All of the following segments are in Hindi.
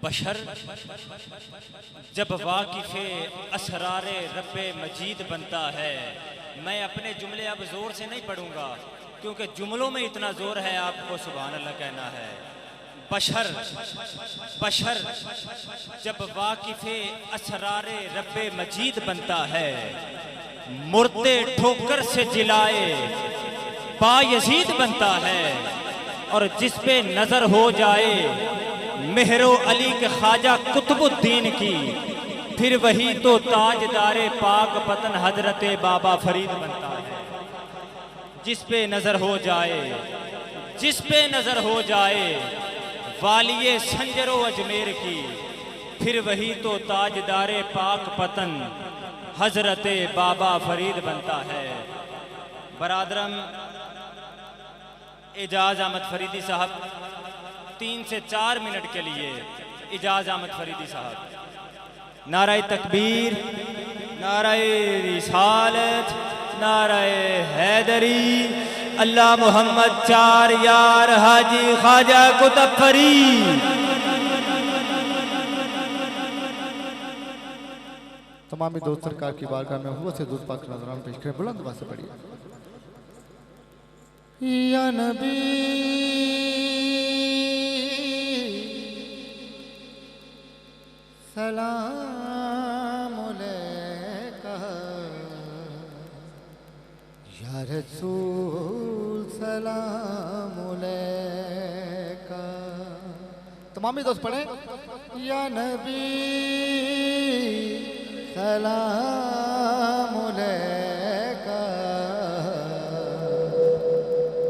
बशर जब वाकिफ़े असरारे रब्बे मजीद बनता है। मैं अपने जुमले अब ज़ोर से नहीं पढ़ूंगा क्योंकि जुमलों में इतना ज़ोर है, आपको सुभान अल्लाह कहना है। बशर बशर जब वाकिफ़े असरारे रब्बे मजीद बनता है, मुर्दे ठोकर से जिलाए बायजीद बनता है। और जिस पे नजर हो जाए मेहरो अली के ख्वाजा कुतुबुद्दीन की, फिर वही तो ताजदारे पाक पतन हजरत बाबा फरीद बनता है। जिस पे नजर हो जाए, जिस पे नजर हो जाए वालिये संजरो अजमेर की, फिर वही तो ताजदारे पाक पतन हजरत बाबा फरीद बनता है। बरादरम एजाज अहमद फरीदी साहब 3 से 4 मिनट के लिए। एजाज अहमद फरीदी साहब। नाराए तकबीर, नाराए रिसालत, नाराए हैदरी, अल्लाह मोहम्मद चार यार हाजी ख्वाजा कुतुब फरीद। तमामी दोस्त सरकार की बारगाह में हुआ से दूध पाक नजरान पेश करें। बुलंद आवाज से पढ़िए। या नबी सलाम अलैका, या रसूल सलाम अलैका। तमामी दोस्त पढ़े। या नबी सलाम अलैका,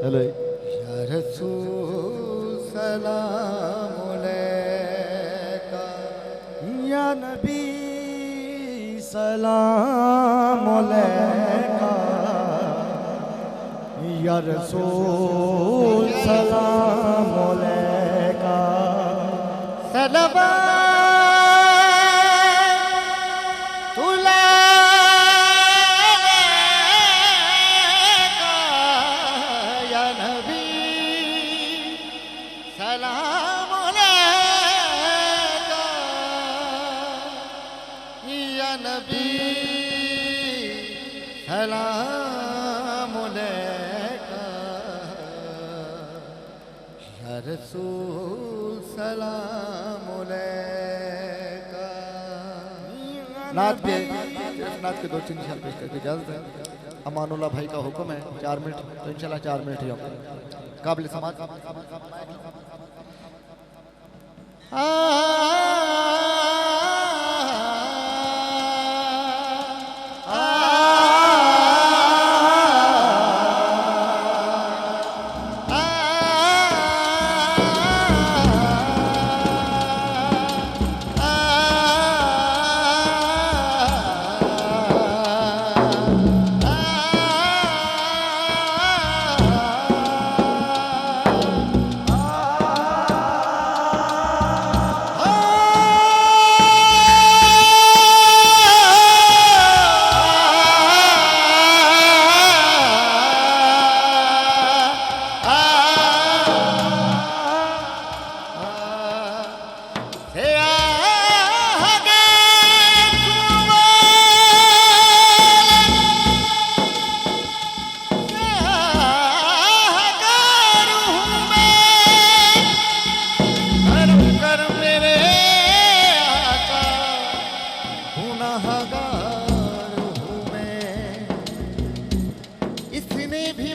हेलो या रसूल सलाम अलैका, या नबी सलाम अलैका, या रसूल सलाम अलैका। सलवा सलाम अलैका, या रसूल सलाम अलैका। नात पे नात के 2-3 निशान पेश करके इजाजत है। अमानुल्लाह भाई का हुक्म है 4 मिनट, तो इंशाल्लाह 4 मिनट ही होंगे। काबिल समाज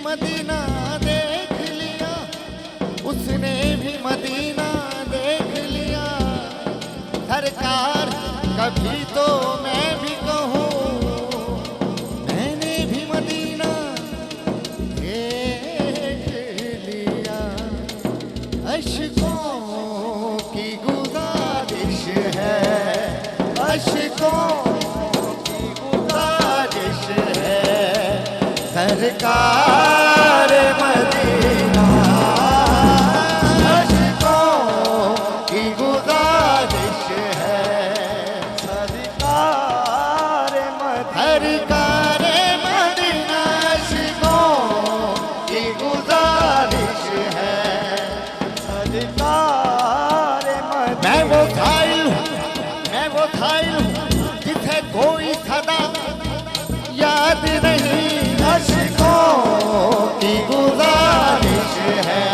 मदीना देख लिया, उसने भी मदीना देख लिया। सरकार कभी तो मैं भी कहूँ, मैंने भी मदीना देख लिया। अश्कों की गुजारिश है, अश्कों की गुजारिश है, सरकार मदीना। अश्कों की गुजारिश है, सरकार मदीना। अश्कों की गुजारिश है, सरकार मदीना। मैं वो वो घायल हूँ जिसे कोई सदा याद नहीं, अश्कों की गुजारिश है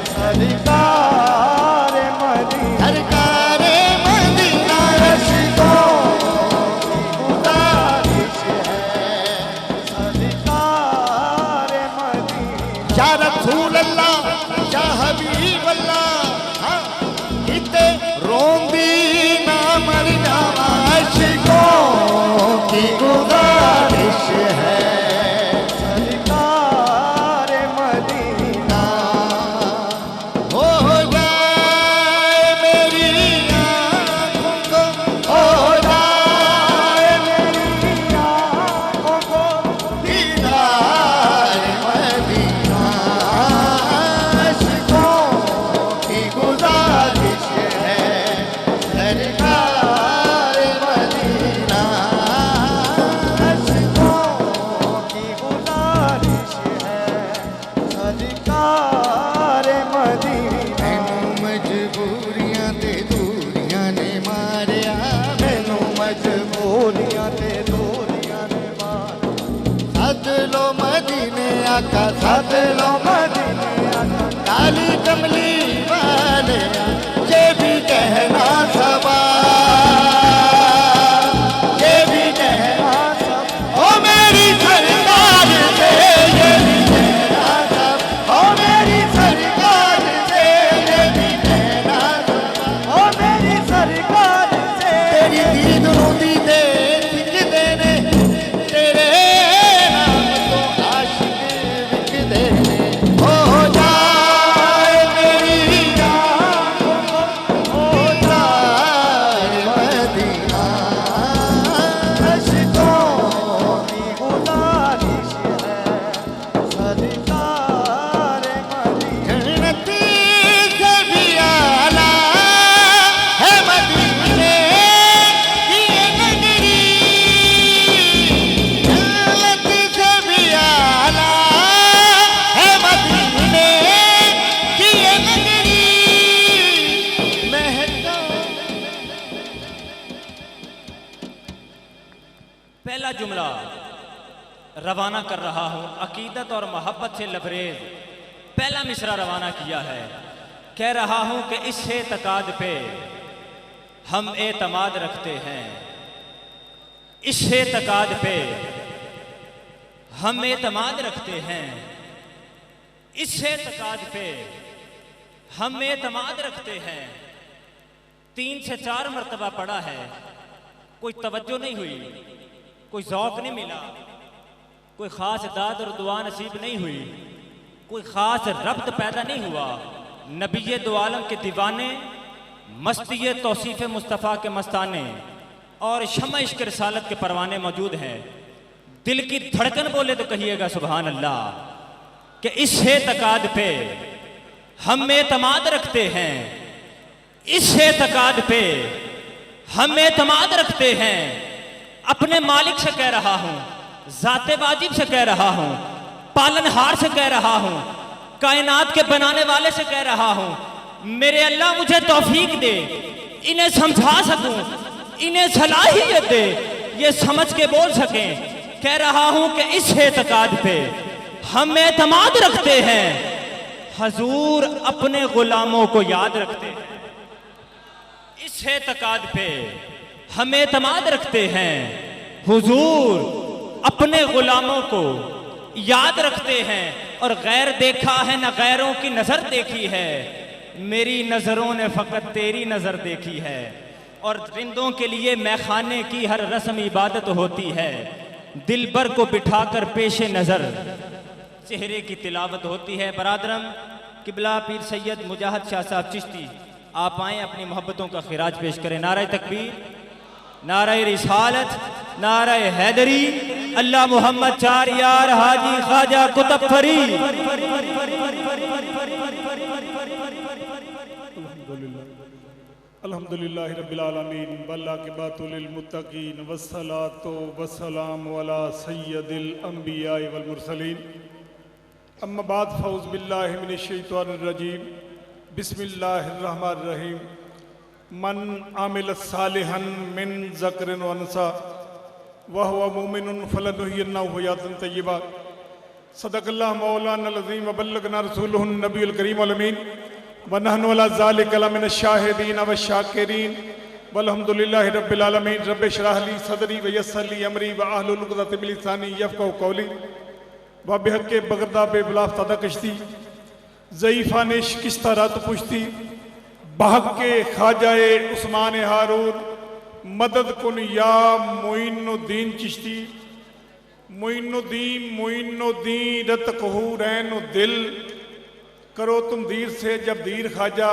सरकार मदीना, सरकार मदीना, अश्कों की गुजारिश है सरकार मदीना। या रसूल अल्लाह या हबीब अल्लाह, हाँ किते रोंदी ना मर जावा, अश्कों की गुजारिश है सरकार मदीना। हो जाए मेरी आँखों को, हो जाए मेरी आँखों को दीदार मदीना, अश्कों की गुजारिश है सरकार मदीना, अश्कों की गुजारिश है सरकार मदीना। मैनू मजबूरियां ते दूरियां ने मारिया, मैनू मजबूरियां ते दूरियां ने मारिया, सद लो मदीने आका, सद लो मदीने आका, काली कमली वाले ये भी कहना सवाल, ये भी कहना सवाल, ओ मेरी सरकार से ये भी कहना सवाल, ओ मेरी सरकार से ये भी कहना सवाल, ओ मेरी सरकार से तेरी दीद रोंदी दे सिख देने, तेरे नाम तो आशिक विक देने। हो जाए मेरी आँखों को, हो जाए मदीना, अश्कों की गुजारिश है सरकार मदीना। जन्नती से भी आला है मदीने की ये नगरी, जन्नत से भी आला है मदीने की ये नगरी। महका पहला जुमला रवाना कर रहा हूं अकीदत और मोहब्बत से लबरेज। पहला मिसरा रवाना किया है, कह रहा हूं कि इस एतकाद पे हम एतमाद रखते हैं, इस एतकाद पे हम एतमाद रखते हैं, इस एतकाद पे हम एतमाद रखते हैं। 3 से 4 मरतबा पढ़ा है, कोई तवज्जो नहीं हुई, कोई ज़ौक़ नहीं मिला, कोई ख़ास दाद और दुआ नसीब नहीं हुई, कोई ख़ास रब्त पैदा नहीं हुआ। नबी दो आलम के दीवाने, मस्ती तौसीफ़ मुस्तफ़ा के मस्ताने और शम्मा इश्क़ रिसालत के परवाने मौजूद हैं। दिल की धड़कन बोले तो कहिएगा सुभान अल्लाह, कि इस एतकाद पे हम एतमाद रखते हैं, इस एतकाद पे हम एतमाद रखते हैं। अपने मालिक से कह रहा हूं, ज़ाते वाजिब से कह रहा हूं, पालनहार से कह रहा हूं, कायनात के बनाने वाले से कह रहा हूं, मेरे अल्लाह मुझे तौफीक दे, इन्हें समझा सकूं, इन्हें सलाहियत दे, ये समझ के बोल सकें। कह रहा हूं कि इस एतकाद पे हम एतमाद रखते हैं, हजूर अपने गुलामों को याद रखते हैं। इस एतकाद पे हम एतमाद रखते हैं, हुजूर अपने गुलामों को याद रखते हैं। और गैर देखा है न गैरों की नजर देखी है, मेरी नजरों ने फकत तेरी नजर देखी है। और रिंदों के लिए मैखाने की हर रस्म इबादत होती है, दिलबर को बिठाकर पेशे नजर चेहरे की तिलावत होती है। बरादरम किबला पीर सैयद मुजाहिद शाह साहब चिश्ती, आप आएँ अपनी मोहब्बतों का खिराज पेश करें। नारे तकबीर, नारे रिसालत, नारे हैदरी, अल्लाह मोहम्मद चार यार हाजी ख्वाजा कुतुब फरीद। अल्हम्दुलिल्लाहि रब्बिल आलमीन वल्लाकिबातुल लिल मुत्तकीन वस्सलातु वस्सलामु अला सय्यदिल अंबिया वल मुरसलीन। अम्मा बाद फौज़ बिल्लाहि मिनश शैतानिर रजीम। बिस्मिल्लाहिर रहमानिर रहीम। मन आमिल सालिहन मिन ज़करिन व अनसा वहुव मुमिनुन फलनुहयिन्नहु हयातन तय्यबा सदक़ल्लाहु मौलाना अज़ीम व बल्लगना रसूलुहुन नबियुल करीमुल अमीन व नहनु अला ज़ालिका लमिनश शाहिदीन व शाकिरीन वल्हम्दुलिल्लाहि रब्बिल आलमीन। रब्बि इश्रह ली सदरी व यस्सिर ली अमरी व अहलुल उक़दतम मिन लिसानी यफ़क़हू क़ौली व बिहक़्क़ि बग़दा बेबलाफ़ तदा कश्ती ज़ईफ़ा ने शिकस्ता रात पुश्ती बहक के ख्वाजाए उस्मान हारून मदद कुन या मोइनुद्दीन चिश्ती मोइनुद्दीन रत कहू रैन दिल करो तुम दीर से जब दीर ख्वाजा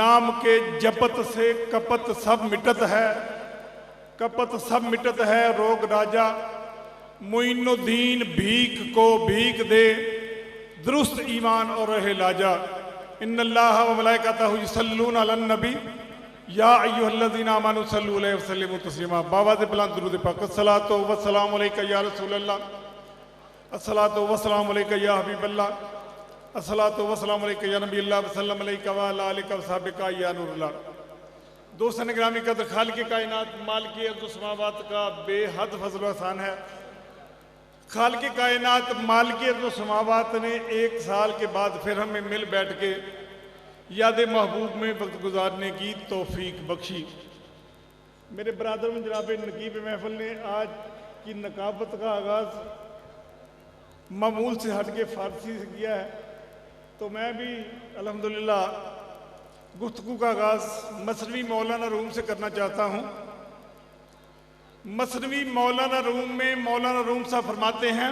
नाम के जपत से कपत सब मिटत है कपत सब मिटत है रोग राजा मोइनुद्दीन भीख को भीख दे दुरुस्त ईमान और रहे लाजा इन्नल्लाह व मलाइकतहु युसल्लूना अलन नबी या अय्युहल्लज़ीना आमनू सल्लु अलैहि व सल्लिमू तस्लीमा। बाबा से बुलंद दुरूद पाक। अस्सलातु व सलामु अलैका या रसूलल्लाह अस्सलातु व सलामु अलैका या हबीबल्लाह अस्सलातु व सलामु अलैका या नबील्लाह व सल्लम अलैका व अला आलिका व सहाबिका या नूरुल्लाह। दोस्तों गिरामी कदर खालिक़ कायनात मालिक अर्ज़ व समावात का बेहद फज़ल व एहसान है। खालिक़ कायनात मालिक अर्ज़ व समावात ने एक साल के बाद फिर हमें मिल बैठ के याद महबूब में वक्त गुजारने की तौफीक बख्शी। मेरे बरादर में जनाब नकीब महफिल ने आज की नकाबत का आगाज़ मामूल से हट के फारसी से किया है, तो मैं भी अल्हम्दुलिल्लाह गुफ्तगू का आगाज़ मसनवी मौलाना रूम से करना चाहता हूँ। मसनवी मौलाना रूम में मौलाना रूम साहब फरमाते हैं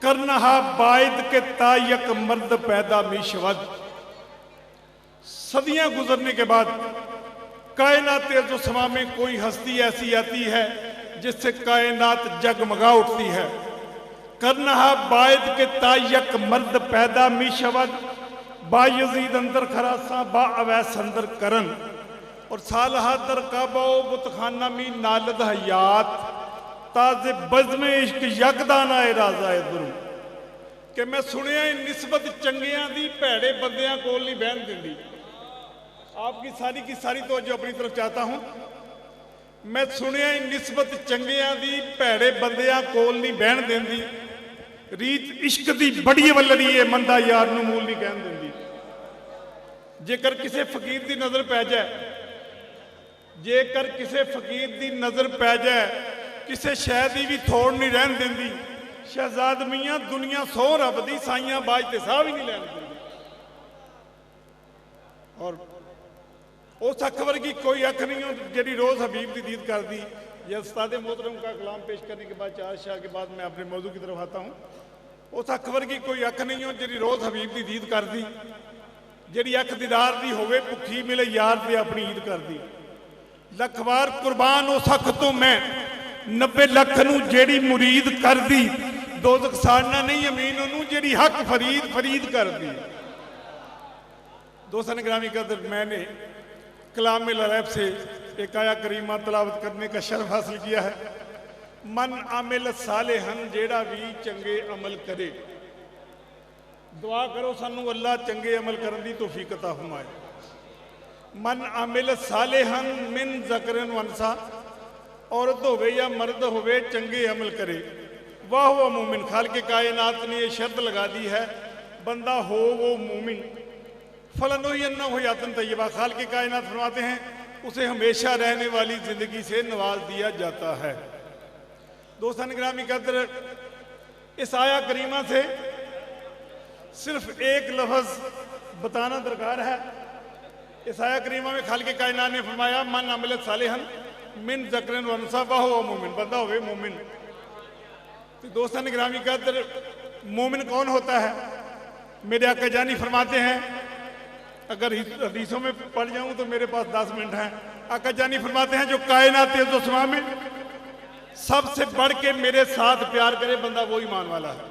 करनहा बायद के तायक मर्द पैदा मिशवद। सदियां गुजरने के बाद कायनात अर्ज़ समा में कोई हस्ती ऐसी आती है जिससे कायनात जगमगा उठती है। करनहा बायद के तायक मर्द पैदा मिशवद बा यजीद अंदर खरासा बा अवैस अंदर करन और सालहा दर काबो बुतखाना मी नालद हयात ताजे बज़्म इश्क यकदाना राजा दुरू कि मैं सुनिया निस्बत चंगियां दी भैड़े बंदियां कोल नहीं बहन दिंदी। आपकी सारी की सारी तवज्जो अपनी तरफ चाहता हूं। मैं सुनिया निस्बत चंगियां दी भैड़े बंदियां कोल नहीं बहन दिंदी। रीत इश्क दी बड़ी वल्लरी है मंदा यार नूं मूल नहीं कहन दिंदी। जेकर किसी फकीर दी नजर पै जाए जेकर किसी फकीर दी नजर पै जाए किसी शह दी भी थोड़ नहीं रहन दिंदी। शहजाद मियां दुनिया सो रब दी साइयां बाजते साह भी नहीं लैन दिंदी। और उस अकबर की कोई अख नहीं हो जी रोज हबीब की दीद कर दी। यह उस्ताद मोहतरम का कलाम पेश करने के बाद चार शाह के बाद मैं अपने मौजू की तरफ आता हूँ। उस अकबर की कोई अख नहीं हो जी रोज हबीब की दीद कर दी। जी अख दीदार दी होवे भुखी मिले यार से अपनी ईद कर दी। लख बार कुर्बान उस अख तो मैं 90 लख नूं जेड़ी मुरीद कर दी। दोज़ख साड़ना नहीं अमीन ओनू जेड़ी हक फरीद फरीद कर दी। दोस्तों गिरामी कदर मैंने कलाम लरैब से एक आया करीमा तलावत करने का शर्फ हासिल किया है। मन आमिल सालेहन जेड़ा भी चंगे अमल करे। दुआ करो सानू अल्लाह चंगे अमल करने की तौफीक अता फरमाए। मन आमिल सालेहन मिन ज़करिन व अनसा औरत होवे या मर्द होवे चंगे अमल करे। वाह वो मोमिन खालिक़ कायनात ने यह शर्त लगा दी है बंदा हो वो मोमिन फलनुहयिन्नहु हयातन तय्यबा। खालिक़ कायनात फरमाते हैं उसे हमेशा रहने वाली जिंदगी से नवाज दिया जाता है। दोस्तों गिरामी कदर इस आया करीमा से सिर्फ एक लफ्ज़ बताना दरकार है। इस आया करीमा में खालिक़ कायनात ने फरमाया मन अमिल सालिहन मिन ज़करिन व अनसा वहुव मोमिन। बंदा होवे मोमिन। तो दोस्तों गिरामी कदर मोमिन कौन होता है? मेरे आका जानी फरमाते हैं अगर हदीसों में पढ़ जाऊं तो मेरे पास 10 मिनट हैं। आका जानी फरमाते हैं जो कायनात समा में सबसे बढ़ के मेरे साथ प्यार करे बंदा वो ईमान वाला है।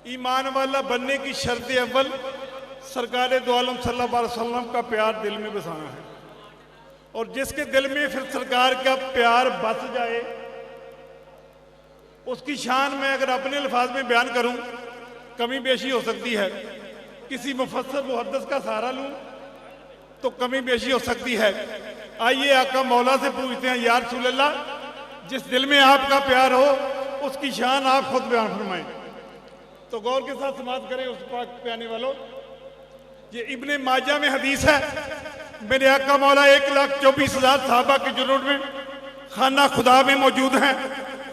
ईमान वाला बनने की शर्त अव्वल सरकार दो आलम सल्लल्लाहु अलैहि वसल्लम का प्यार दिल में बसाना है। और जिसके दिल में फिर सरकार का प्यार बस जाए उसकी शान मैं अगर अपने अल्फाज में बयान करूं कमी बेशी हो सकती है। किसी मुफस्सर मुहद्दिस का सहारा लूं तो कमी बेशी हो सकती है। आइए आका मौला से पूछते हैं, या रसूल अल्लाह, जिस दिल में आपका प्यार हो उसकी शान आप खुद बयान फरमाएं। तो गौर के साथ समाप्त करें उस पाक पे आने वालों। ये इब्ने माजा में हदीस है, मेरे आका मौला 1,24,000 सहाबा के जुनून में खाना खुदा में मौजूद हैं,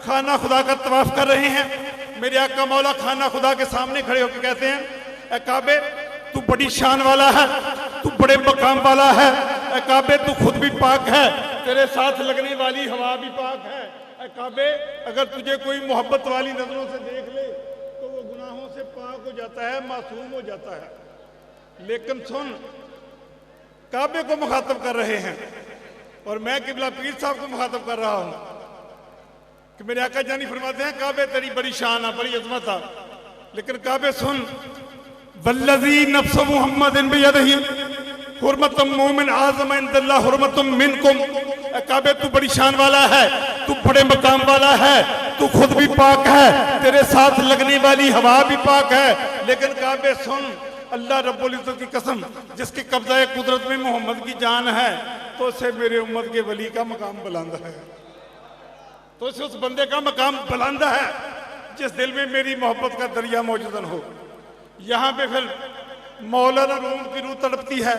खाना खुदा का तवाफ कर रहे हैं। मेरे आका मौला खाना खुदा के सामने खड़े होकर कहते हैं, ए काबे तू बड़ी शान वाला है, तू बड़े मकाम वाला है, ए काबे तू खुद भी पाक है, तेरे साथ लगने वाली हवा भी पाक है। ए काबे अगर तुझे कोई मोहब्बत वाली नजरों से देख ले तो वो गुनाहों से पाक हो जाता है, मासूम हो जाता है। लेकिन सुन, काबे को मुखातब कर रहे हैं और मैं किबला पीर साहब को मुखातब कर रहा हूं कि मेरे आका जानी फरमाते हैं, काबे तेरी बड़ी शान है, बड़ी अजमत है, लेकिन काबे सुन, वल्लज़ी नफ्स मुहम्मदिन बियदिही हुर्मतुम मोमिन आज़म इंदल्लाह हुर्मतुम मिनकुम। काबे तू बड़ी शान वाला है, तू बड़े मकाम वाला है, तू खुद भी पाक है, तेरे साथ लगने वाली हवा भी पाक है। लेकिन काबे सुन, अल्लाह रब्बुल इज्जत की कसम, जिसके कब्जा कुदरत में मोहम्मद की जान है, तो उसे मेरे उम्मत के वली का मकाम बुलंद है, तो उसे उस बंदे का मकाम बुलंद है जिस दिल में मेरी मोहब्बत का दरिया मौजूद हो। यहाँ पे फिर मौलाना रूम की रूह तड़पती है।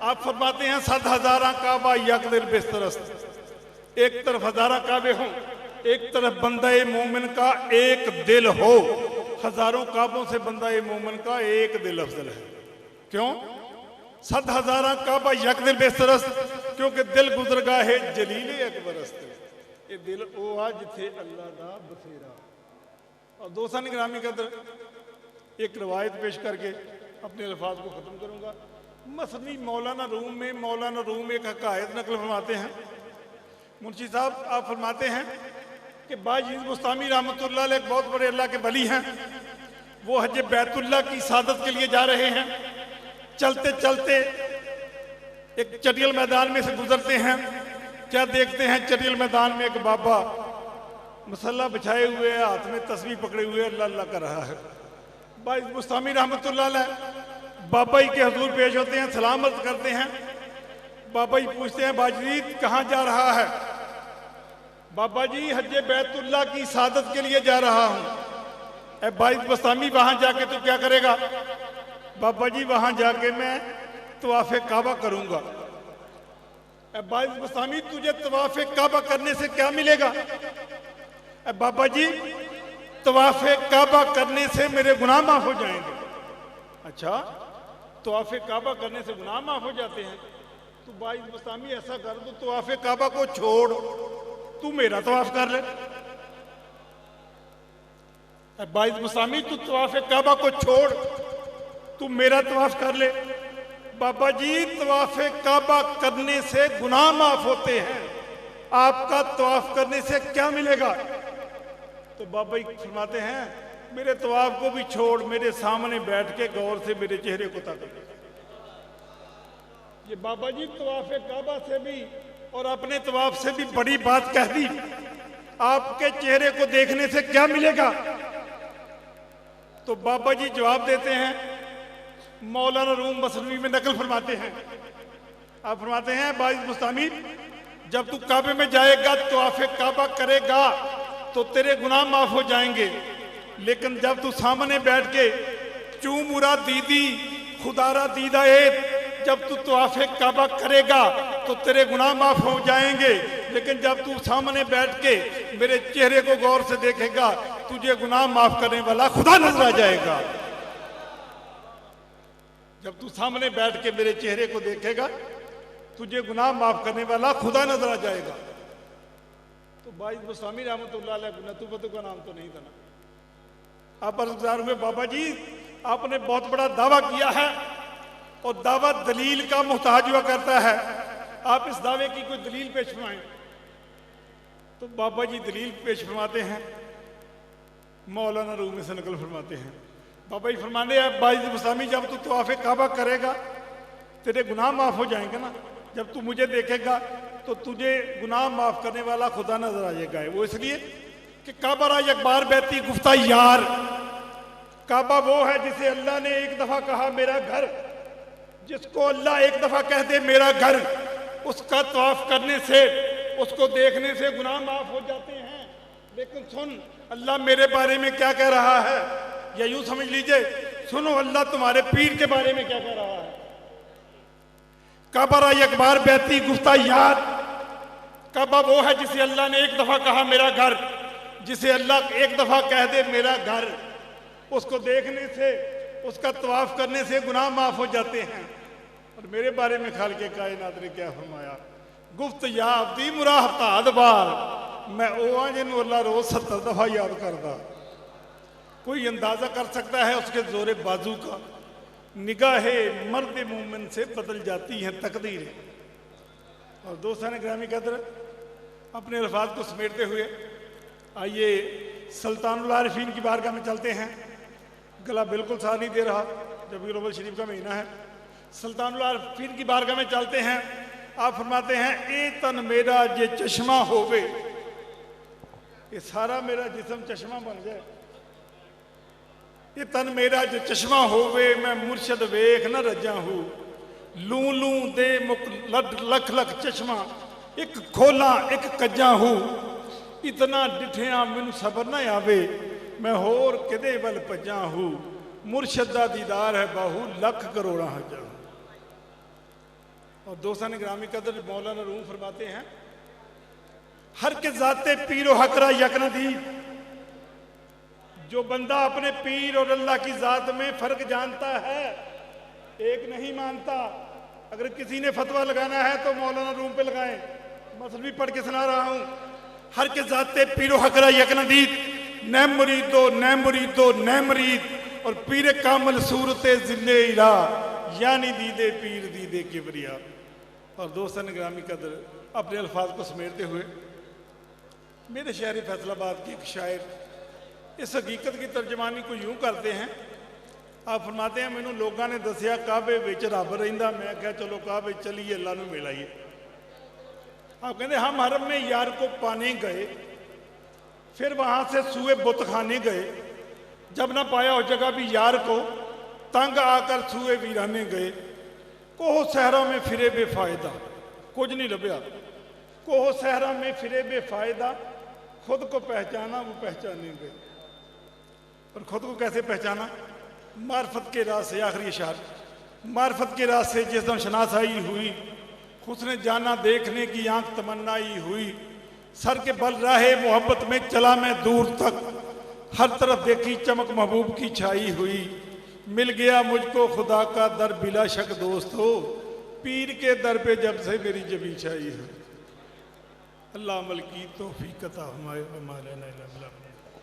आप फरमाते हैं, 7,000 काबा यक दिल बेस्तरस्त, एक तरफ 1000 काबे हों, एक तरफ बंदा मोमिन का एक दिल हो। हजारों काबों से बंदा मोमिन का एक दिल अफजल है। क्यों? 7,000 काबा यक दिल बेस्तरस्त, क्योंकि दिल गुजरगा है जलीले अकबरस्त। ये दिल ओ आ जिथे अल्लाह दा बसेरा। और दोस्तों निगरामी का एक रवायत पेश करके अपने अल्फाज को ख़त्म करूँगा। मसनी मौलाना रूम एक हकायत नकल फरमाते हैं। मुंशी साहब आप फरमाते हैं कि बायजीद बुस्तामी रहमतुल्लाह अलैह एक बहुत बड़े अल्लाह के वली हैं। वो हज बैतुल्लाह की सादत के लिए जा रहे हैं। चलते चलते एक चटियल मैदान में से गुजरते हैं। क्या देखते हैं, चटियल मैदान में एक बाबा मसल्ला बिछाए हुए, हाथ में तस्बीह पकड़े हुए अल्लाह अल्लाह कर रहा है। बायजीद बुस्तामी रहमतुल्लाह अलैह बाबा जी के हजूर पेश होते हैं, सलामत करते हैं। बाबा जी पूछते हैं, बायजीद कहाँ जा रहा है? बाबा जी हज बैतुल्लाह की सादत के लिए जा रहा हूँ। बायजीद बुस्तामी वहां जाके तो क्या करेगा? बाबा जी वहां जाके मैं तवाफ़े काबा करूंगा। बायजीद बुस्तामी तुझे तवाफ़े काबा करने से क्या मिलेगा? बाबा जी तवाफ़े काबा करने से मेरे गुनाह माफ हो जाएंगे। अच्छा, तवाफ़े काबा करने से गुनाह माफ हो जाते हैं? तो बायजीद बुस्तामी ऐसा कर दो, तवाफ़े काबा को छोड़, तू मेरा तवाफ कर ले। बायजीद बुस्तामी तू तवाफ़े काबा को छोड़, तू मेरा तवाफ कर ले। बाबा जी तवाफ़े काबा करने से गुनाह माफ होते हैं, आपका तवाफ करने से क्या मिलेगा? तो बाबा जी फरमाते हैं, मेरे तवाफ को भी छोड़, मेरे सामने बैठ के गौर से मेरे चेहरे को ताक। ये बाबा जी तवाफ़े काबा से भी और अपने तवाफ से भी बड़ी बात कह दी। आपके चेहरे को देखने से क्या मिलेगा? तो बाबा जी जवाब देते हैं, मौलाना रूम मसनवी में नकल फरमाते हैं। आप फरमाते हैं, बायजीद बुस्तामी जब तू काबे में जाएगा, तवाफ़े काबा करेगा तो तेरे गुनाह माफ हो जाएंगे। लेकिन जब तू सामने बैठ के चूमुरा दीदी खुदारा दीदा जब तू तवाफ़े काबा करेगा तो तेरे गुनाह माफ हो जाएंगे। लेकिन जब तू सामने बैठ के मेरे चेहरे को गौर से देखेगा, तुझे गुनाह माफ करने वाला खुदा नजर आ जाएगा। जब तू सामने बैठ के मेरे चेहरे को देखेगा, तुझे गुनाह माफ करने वाला खुदा नजर आ जाएगा। तो बायजीद बुस्तामी रहमतुल्लाह अलैह नतूबत का नाम तो नहीं था ना। आप अर्ज़गुज़ार हुए, बाबा जी आपने बहुत बड़ा दावा किया है और दावा दलील का मोहताज हुआ करता है, आप इस दावे की कोई दलील पेश फरमाएं। तो बाबा जी दलील पेश फरमाते हैं, मौलाना रूमी से नकल फरमाते हैं। बाबा जी फरमाने हैं, बायजीद बुस्तामी जब तू तवाफ़े काबा करेगा तेरे गुनाह माफ हो जाएंगे ना। जब तू मुझे देखेगा तो तुझे गुनाह माफ करने वाला खुदा नजर आ जाएगा। वो इसलिए कि काबा राज अकबार बैती गुफ्ता यार, काबा वो है जिसे अल्लाह ने एक दफा कहा मेरा घर, जिसको अल्लाह एक दफा कह दे मेरा घर, उसका तवाफ करने से, उसको देखने से गुनाह माफ हो जाते हैं। लेकिन सुन अल्लाह मेरे बारे में क्या कह रहा है, या यूं समझ लीजिए, सुनो अल्लाह तुम्हारे पीर के बारे में क्या कह रहा है। कबरा यकबार बैती गुफ्ता याद, कबा वो है जिसे अल्लाह ने एक दफा कहा मेरा घर, जिसे अल्लाह एक दफा कह दे मेरा घर, उसको देखने से, उसका तवाफ करने से गुनाह माफ हो जाते हैं। और मेरे बारे में खाल के कायनात ने क्या फरमाया, गुफ्त याद दी मुराहता बार, मैं वो जिन्हों अल्लाह रोज 70 दफा याद करता। कोई अंदाजा कर सकता है उसके जोरे बाजू का। निगाहे मर्द मोमिन से बदल जाती हैं तकदीरें। और दोस्तान ग्रामी कदर, अपने अल्फाज को समेटते हुए आइए सुल्तानुल आरिफीन की बारगाह में चलते हैं। गला बिल्कुल साथ नहीं दे रहा जबकि रबीउल शरीफ का महीना है। सुल्तानुल आरिफीन की बारगाह में चलते हैं। आप फरमाते हैं ए तन मेरा जे चश्मा होवे, ये सारा मेरा जिस्म चश्मा बन जाए। ये तन मेरा जो चश्मा होवे, मैं मुर्शद वेख न रजा हूँ, लू लू दे मुक लख लख चश्मा, एक खोला एक कज्जा हूँ, इतना डिठिया मैनू सबर न आवे, मैं होर किदे वल भजा हूँ, मुर्शद दा दीदार है बाहू लख करोड़ा हजा। और दोस्तान ग्रामी कदर मौलाना रूम फरमाते हैं, हर के जाते पीरो हकरा यकनदी, जो बंदा अपने पीर और अल्लाह की जात में फर्क जानता है, एक नहीं मानता। अगर किसी ने फतवा लगाना है तो मौलाना रूम पे लगाएं, मसल भी पढ़ के सुना रहा हूं। हर के जाते पीरो हकरा यकनदीद, न मुरीदो न मुरीदो न मुरीद, और पीर कामल सूरत जिले इला, यानी दीदे पीर दीदे किबरिया। और दोस्तन ग्रामी कदर, अपने अल्फाज को समेटते हुए मेरे शहर फैसलाबाद के एक शायर इस हकीकत की तर्जमानी को यूं करते हैं। आप फरमाते हैं, मैनू लोगों ने दसिया काबे विच रब रहिंदा, मैं क्या चलो काबे चलिए अल्लाह नू मिल आइए। आप कहते हम हरम में यार को पाने गए, फिर वहां से सूए बुत खाने गए, जब ना पाया उस जगह भी यार को, तंग आकर सूए वीराने गए। कोह सहरा में फिरे बेफायदा, कुछ नहीं लभ्या। कोह सहरा में फिरे बेफायदा, खुद को पहचाना वो पहचाने गए। और खुद को कैसे पहचाना? मार्फत के राह से। आखिरी इशार, मार्फत के राह से जिस दम शनासाई हुई, उसने जाना देखने की आंख तमन्नाई हुई, सर के बल राहे मोहब्बत में चला मैं दूर तक, हर तरफ देखी चमक महबूब की छाई हुई, मिल गया मुझको खुदा का दर बिला शक दोस्त हो, पीर के दर पे जब से मेरी जबी छाई है। अल्लाह अमल की तौफीक अता फरमाए।